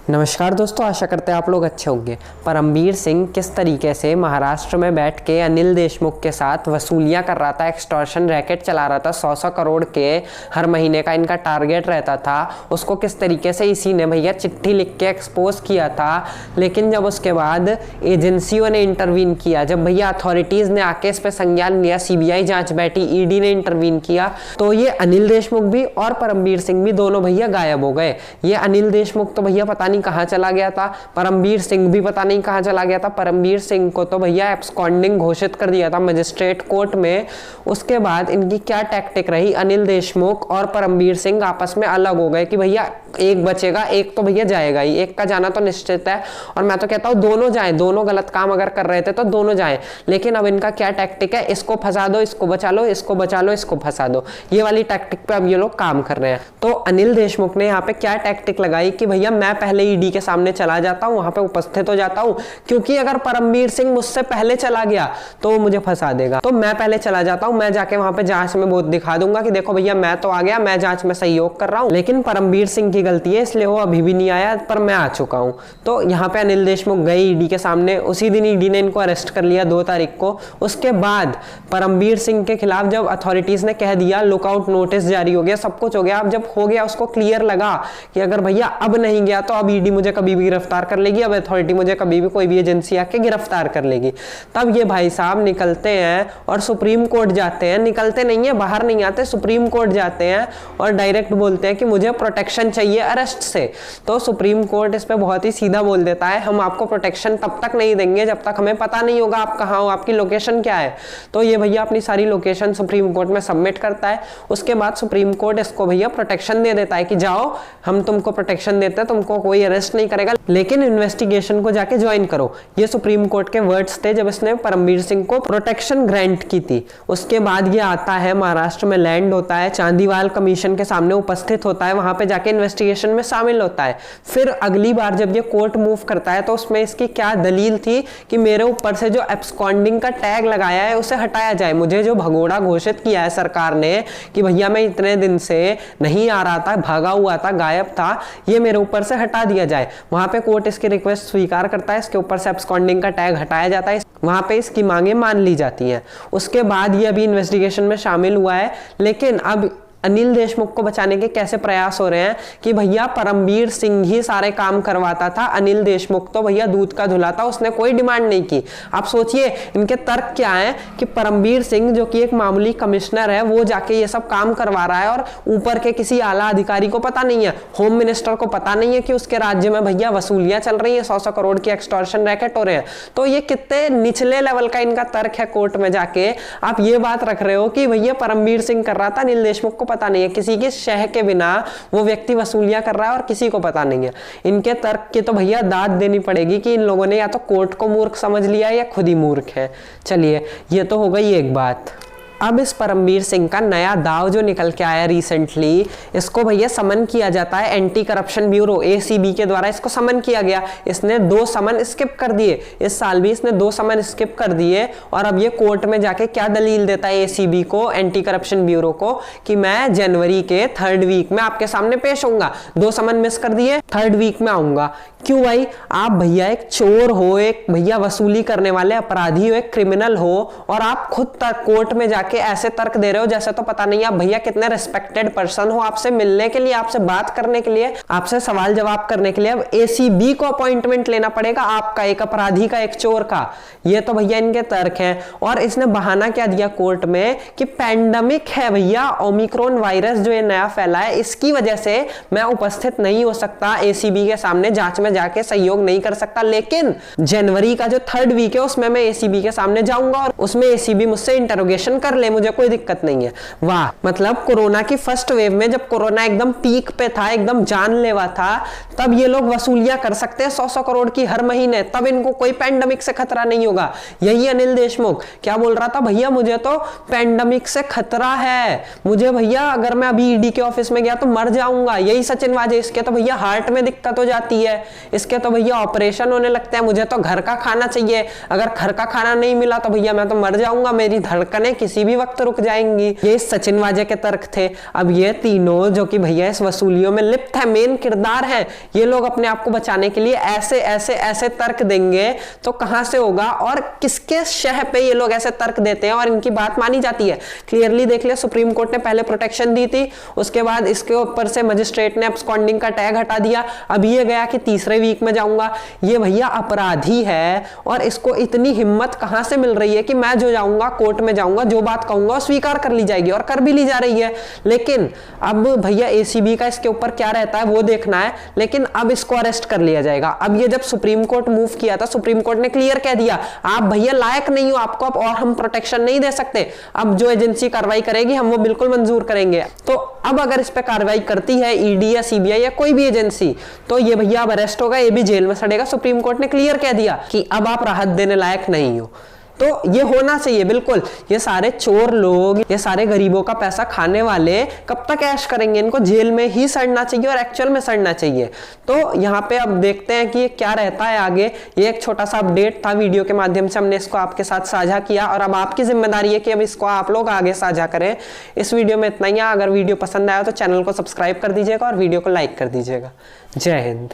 नमस्कार दोस्तों, आशा करते हैं आप लोग अच्छे होंगे। परमबीर सिंह किस तरीके से महाराष्ट्र में बैठ के अनिल देशमुख के साथ वसूलियां कर रहा था, एक्सटॉर्शन रैकेट चला रहा था, 100 करोड़ के हर महीने का इनका टारगेट रहता था। उसको किस तरीके से इसी ने भैया चिट्ठी लिख के एक्सपोज किया था। लेकिन जब उसके बाद एजेंसियों ने इंटरवीन किया, जब भैया अथॉरिटीज़ ने आके इस पर संज्ञान लिया, CBI जाँच बैठी, ED ने इंटरवीन किया, तो ये अनिल देशमुख भी और परमबीर सिंह भी दोनों भैया गायब हो गए। ये अनिल देशमुख तो भैया पता नहीं कहां चला गया था, परमबीर सिंह भी पता नहीं कहां चला गया था। परमबीर सिंह को तो भैया एब्सकॉन्डिंग घोषित कर दिया था मजिस्ट्रेट कोर्ट में। उसके बाद इनकी क्या टैक्टिक रही, अनिल देशमुख और परमबीर सिंह आपस में अलग हो गए कि भैया एक बचेगा, एक तो भैया जाएगा ही, एक का जाना तो निश्चित है। और मैं तो कहता हूं दोनों जाएं, दोनों गलत काम अगर कर रहे थे तो दोनों जाएं। लेकिन अब इनका क्या टैक्टिक है, इसको फंसा दो, इसको बचा लो, इसको बचा लो, इसको फंसा दो, ये वाली टैक्टिक पे अब ये लोग काम कर रहे हैं। तो अनिल देशमुख ने यहाँ पे क्या टैक्टिक लगाई कि भैया मैं पहले ED के सामने चला जाता हूं, वहां पे उपस्थित हो जाता हूं, क्योंकि अगर परमबीर सिंह मुझसे पहले चला गया तो वो मुझे फंसा देगा। तो मैं पहले चला जाता हूं, मैं जाके वहां पे जांच में बहुत दिखा दूंगा कि देखो भैया मैं तो आ गया, मैं जांच में सहयोग कर रहा हूं। लेकिन परमबीर सिंह की गलती है, इसलिए वो अभी भी नहीं आया, पर मैं आ चुका हूं। तो यहाँ पे अनिल देशमुख गए ED के सामने, उसी दिन ED ने इनको अरेस्ट कर लिया 2 तारीख को। उसके बाद परमबीर सिंह के खिलाफ जब अथॉरिटीज ने कह दिया, लुकआउट नोटिस जारी हो गया, सब कुछ हो गया। अब जब हो गया, उसको क्लियर लगा कि अगर भैया अब नहीं गया तो अब ED मुझे कभी भी गिरफ्तार कर लेगी, अब अथॉरिटी मुझे कभी भी कोई भी एजेंसी आके गिरफ्तार कर लेगी। तब ये भाई साहब निकलते हैं और सुप्रीम कोर्ट जाते हैं। निकलते नहीं है, बाहर नहीं आते, सुप्रीम कोर्ट जाते हैं और डायरेक्ट बोलते हैं कि मुझे प्रोटेक्शन चाहिए अरेस्ट से। तो सुप्रीम कोर्ट इस पे बहुत ही सीधा बोल देता है, हम आपको प्रोटेक्शन तब तक नहीं देंगे जब तक हमें पता नहीं होगा आप कहाँ हो, आपकी लोकेशन क्या है। तो ये भैया अपनी सारी लोकेशन सुप्रीम कोर्ट में सबमिट करता है। उसके बाद सुप्रीम कोर्ट इसको भैया प्रोटेक्शन दे देता है कि जाओ, हम तुमको प्रोटेक्शन देते हैं, तुमको कोई अरेस्ट नहीं करेगा, लेकिन इन्वेस्टिगेशन को जाके ज्वाइन करो। ये सुप्रीम कोर्ट के वर्ड्स थे जब इसने परमबीर सिंह को प्रोटेक्शन ग्रांट की थी। उसके बाद ये आता है, महाराष्ट्र में लैंड होता है, चांदीवाल कमीशन के सामने उपस्थित होता है, वहां पे जाके इन्वेस्टिगेशन में शामिल होता है। फिर अगली बार जब ये कोर्ट मूव करता है तो उसमें इसकी क्या दलील थी कि मेरे ऊपर से जो एब्सकॉन्डिंग का टैग लगाया है उसे हटाया जाए। मुझे जो भगोड़ा घोषित किया है सरकार ने कि भैया मैं इतने दिन से नहीं आ रहा था, भागा हुआ था, गायब था, ये मेरे ऊपर से हटा दिया जाए। वहां पे कोर्ट इसकी रिक्वेस्ट स्वीकार करता है, इसके ऊपर से एब्सकॉन्डिंग का टैग हटाया जाता है, वहां पे इसकी मांगे मान ली जाती हैं। उसके बाद ये अभी इन्वेस्टिगेशन में शामिल हुआ है। लेकिन अब अनिल देशमुख को बचाने के कैसे प्रयास हो रहे हैं कि भैया परमबीर सिंह ही सारे काम करवाता था, अनिल देशमुख तो भैया दूध का धुला था, उसने कोई डिमांड नहीं की। आप सोचिए इनके तर्क क्या है कि परमबीर सिंह जो कि एक मामूली कमिश्नर है, वो जाके ये सब काम करवा रहा है और ऊपर के किसी आला अधिकारी को पता नहीं है, होम मिनिस्टर को पता नहीं है कि उसके राज्य में भैया वसूलियां चल रही है, 100 करोड़ की एक्सटॉर्शन रैकेट हो रहे हैं। तो ये कितने निचले लेवल का इनका तर्क है। कोर्ट में जाके आप ये बात रख रहे हो कि भैया परमबीर सिंह कर रहा था, अनिल देशमुख को पता नहीं है, किसी के शह के बिना वो व्यक्ति वसूलियां कर रहा है और किसी को पता नहीं है। इनके तर्क की तो भैया दाद देनी पड़ेगी कि इन लोगों ने या तो कोर्ट को मूर्ख समझ लिया या खुद ही मूर्ख है। चलिए, ये तो हो गई एक बात। अब इस परमबीर सिंह का नया दाव जो निकल के आया रिसेंटली, इसको भैया समन किया जाता है एंटी करप्शन ब्यूरो ACB के द्वारा। इसको समन किया गया, इसने 2 समन स्किप कर दिए, इस साल भी इसने 2 समन स्किप कर दिए। और अब ये कोर्ट में जाके क्या दलील देता है ACB को, एंटी करप्शन ब्यूरो को, कि मैं जनवरी के 3rd वीक में आपके सामने पेश होऊंगा। 2 समन मिस कर दिए, 3rd वीक में आऊंगा। क्यों भाई? आप भैया एक चोर हो, एक भैया वसूली करने वाले अपराधी हो, एक क्रिमिनल हो, और आप खुद तक कोर्ट में जाके ऐसे तर्क दे रहे हो जैसे तो पता नहीं आप भैया कितने रिस्पेक्टेड पर्सन हो। आपसे मिलने के लिए, आपसे बात करने के लिए, आपसे सवाल जवाब करने के लिए अब ACB को अपॉइंटमेंट लेना पड़ेगा, आपका, एक अपराधी का, एक चोर का। ये तो भैया इनके तर्क हैं। और इसने बहाना क्या दिया कोर्ट में कि पैंडेमिक है भैया, ओमिक्रॉन वायरस जो ये नया फैला है, इसकी वजह से मैं उपस्थित नहीं हो सकता ACB के सामने, जांच में जाके सहयोग नहीं कर सकता। लेकिन जनवरी का जो 3rd वीक है उसमें मैं ACB के सामने जाऊंगा और उसमें ACB मुझसे इंटरोगेशन कर ले, मुझे कोई दिक्कत नहीं है। वाह, मतलब कोरोना की फर्स्ट वेव में जब कोरोना एकदम पीक पे था, एकदम जानलेवा था, तब ये लोग वसूलियां कर सकते हैं 100 करोड़ की हर महीने, तब इनको कोई पैंडेमिक से खतरा नहीं होगा। यही अनिल देशमुख क्या बोल रहा था, भैया मुझे तो पैंडेमिक से खतरा है, मुझे भैया अगर मैं अभी ED के ऑफिस में गया तो मर जाऊंगा। यही सचिन वाजे, इसके तो भैया हार्ट में दिक्कत हो जाती है, इसके तो भैया ऑपरेशन होने लगते हैं, मुझे तो घर का खाना चाहिए, अगर घर का खाना नहीं मिला तो भैया मैं तो मर जाऊंगा, मेरी धड़कनें किसी भी वक्त रुक जाएंगी। ये सचिन वाजे के तर्क थे। अब ये तीनों जो कि भैया इस वसूलियों में लिप्त है, मेन किरदार है, ये लोग अपने आप को बचाने के लिए ऐसे ऐसे ऐसे तर्क देंगे तो कहां से होगा और किसके शह पे ये लोग ऐसे तर्क देते हैं और इनकी बात मानी जाती है। क्लियरली देख लिया, सुप्रीम कोर्ट ने पहले प्रोटेक्शन दी थी, उसके बाद इसके ऊपर से मजिस्ट्रेट ने एब्सकॉन्डिंग का टैग हटा दिया, अब ये गया कि तीसरे वीक में जाऊंगा। ये भैया अपराधी है और इसको इतनी हिम्मत कहां से मिल रही है कि मैं जो जाऊंगा कोर्ट में जाऊंगा, जो बात कहूंगा स्वीकार कर ली जाएगी, और कर भी ली जा रही है। लेकिन अब भैया एसीबी का इसके ऊपर क्या रहता है वो देखना है, लेकिन अब इसको अरेस्ट कर लिया जाएगा। अब ये जब सुप्रीम कोर्ट मूव किया था, सुप्रीम कोर्ट ने क्लियर कह दिया आप भैया लायक नहीं हो, आपको अब और हम प्रोटेक्शन नहीं दे सकते, अब जो एजेंसी कार्रवाई करेगी हम वो बिल्कुल मंजूर करेंगे। तो अब अगर इस पे कार्रवाई करती है ईडी या सीबीआई या कोई भी एजेंसी, तो ये भैया अब अरेस्ट होगा, ये भी जेल में सड़ेगा। सुप्रीम कोर्ट ने क्लियर कह दिया कि अब आप राहत देने लायक नहीं हो। तो ये होना चाहिए बिल्कुल। ये सारे चोर लोग, ये सारे गरीबों का पैसा खाने वाले कब तक ऐश करेंगे, इनको जेल में ही सड़ना चाहिए और एक्चुअल में सड़ना चाहिए। तो यहाँ पे अब देखते हैं कि ये क्या रहता है आगे। ये एक छोटा सा अपडेट था, वीडियो के माध्यम से हमने इसको आपके साथ साझा किया और अब आपकी जिम्मेदारी है कि अब इसको आप लोग आगे साझा करें। इस वीडियो में इतना ही है। अगर वीडियो पसंद आया तो चैनल को सब्सक्राइब कर दीजिएगा और वीडियो को लाइक कर दीजिएगा। जय हिंद।